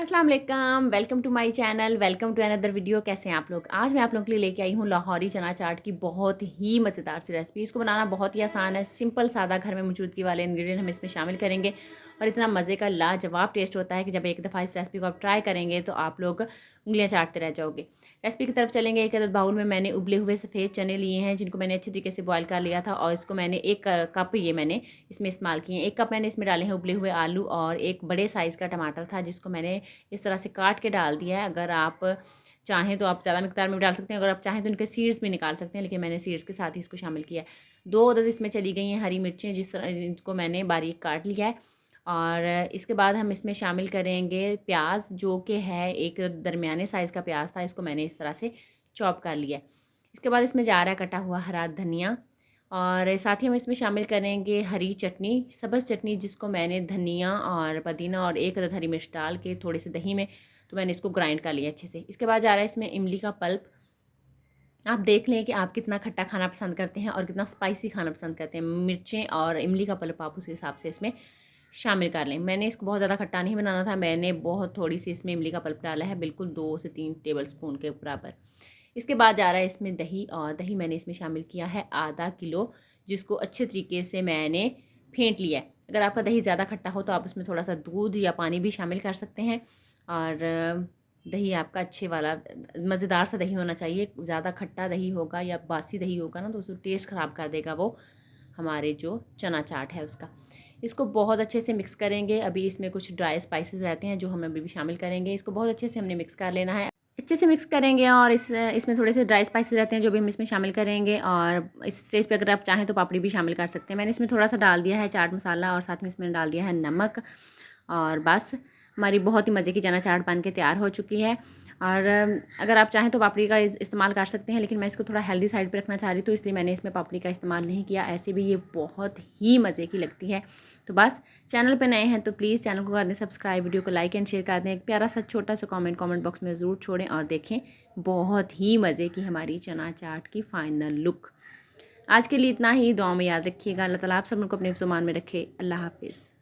अस्सलाम वालेकुम, welcome to my channel, welcome to another video. कैसे हैं आप लोग? आज मैं आप लोगों के लिए लेके आई हूँ लाहौरी चना चाट की बहुत ही मज़ेदार सी रेसिपी। इसको बनाना बहुत ही आसान है, सिंपल सादा घर में मौजूदगी वाले इंग्रेडिएंट हम इसमें शामिल करेंगे और इतना मज़े का लाजवाब टेस्ट होता है कि जब एक दफ़ा इस रेसिपी को आप ट्राई करेंगे तो आप लोग उंगलियाँ चाटते रह जाओगे। रेसिपी की तरफ चलेंगे। एक अदद बाउल में मैंने उबले हुए सफ़ेद चने लिए हैं जिनको मैंने अच्छे तरीके से बॉयल कर लिया था और इसको मैंने एक कप ये मैंने इसमें इस्तेमाल किए हैं। एक कप मैंने इसमें डाले हैं उबले हुए आलू और एक बड़े साइज़ का टमाटर था जिसको मैंने इस तरह से काट के डाल दिया है। अगर आप चाहें तो आप ज़्यादा मिकदार में भी डाल सकते हैं, अगर आप चाहें तो इनके सीड्स भी निकाल सकते हैं, लेकिन मैंने सीड्स के साथ ही इसको शामिल किया है। 2 अदद इसमें चली गई हैं हरी मिर्चें जिस तरह इनको मैंने बारीक काट लिया है। और इसके बाद हम इसमें शामिल करेंगे प्याज जो कि है एक दरमियाने साइज़ का प्याज था, इसको मैंने इस तरह से चॉप कर लिया है। इसके बाद इसमें जा रहा है कटा हुआ हरा धनिया और साथ ही हम इसमें शामिल करेंगे हरी चटनी, सब्ज़ चटनी जिसको मैंने धनिया और पुदीना और एक अदद हरी मिर्च डाल के थोड़ी सी दही में तो मैंने इसको ग्राइंड कर लिया अच्छे से। इसके बाद जा रहा है इसमें इमली का पल्प। आप देख लें कि आप कितना खट्टा खाना पसंद करते हैं और कितना स्पाइसी खाना पसंद करते हैं। मिर्चें और इमली का पल्प आप उस हिसाब से इसमें शामिल कर लें। मैंने इसको बहुत ज़्यादा खट्टा नहीं बनाना था, मैंने बहुत थोड़ी सी इसमें इमली का पल्प डाला है, बिल्कुल 2 से 3 टेबल स्पून के बराबर। इसके बाद जा रहा है इसमें दही और दही मैंने इसमें शामिल किया है आधा किलो, जिसको अच्छे तरीके से मैंने फेंट लिया है। अगर आपका दही ज़्यादा खट्टा हो तो आप उसमें थोड़ा सा दूध या पानी भी शामिल कर सकते हैं। और दही आपका अच्छे वाला मज़ेदार सा दही होना चाहिए। ज़्यादा खट्टा दही होगा या बासी दही होगा ना तो उसको टेस्ट ख़राब कर देगा वो हमारे जो चना चाट है उसका। इसको बहुत अच्छे से मिक्स करेंगे। अभी इसमें कुछ ड्राई स्पाइसेस रहते हैं जो हम अभी भी शामिल करेंगे। इसको बहुत अच्छे से हमने मिक्स कर लेना है, अच्छे से मिक्स करेंगे। और इसमें थोड़े से ड्राई स्पाइसेस रहते हैं जो भी हम इसमें शामिल करेंगे। और इस स्टेज पे अगर आप चाहें तो पापड़ी भी शामिल कर सकते हैं। मैंने इसमें थोड़ा सा डाल दिया है चाट मसाला और साथ में इसमें डाल दिया है नमक। और बस हमारी बहुत ही मज़े की चना चाट बन के तैयार हो चुकी है। और अगर आप चाहें तो पापड़ी का इस्तेमाल कर सकते हैं, लेकिन मैं इसको थोड़ा हेल्दी साइड पे रखना चाह रही, तो इसलिए मैंने इसमें पापड़ी का इस्तेमाल नहीं किया। ऐसे भी ये बहुत ही मज़े की लगती है। तो बस चैनल पे नए हैं तो प्लीज़ चैनल को कर दें सब्सक्राइब, वीडियो को लाइक एंड शेयर कर दें। एक प्यारा सा छोटा सा कमेंट बॉक्स में ज़रूर छोड़ें और देखें बहुत ही मज़े की हमारी चना चाट की फ़ाइनल लुक। आज के लिए इतना ही। दुआ में याद रखिएगा। अल्लाह ताला आप सब को अपने ज़ुबान में रखे। अल्लाह हाफिज़।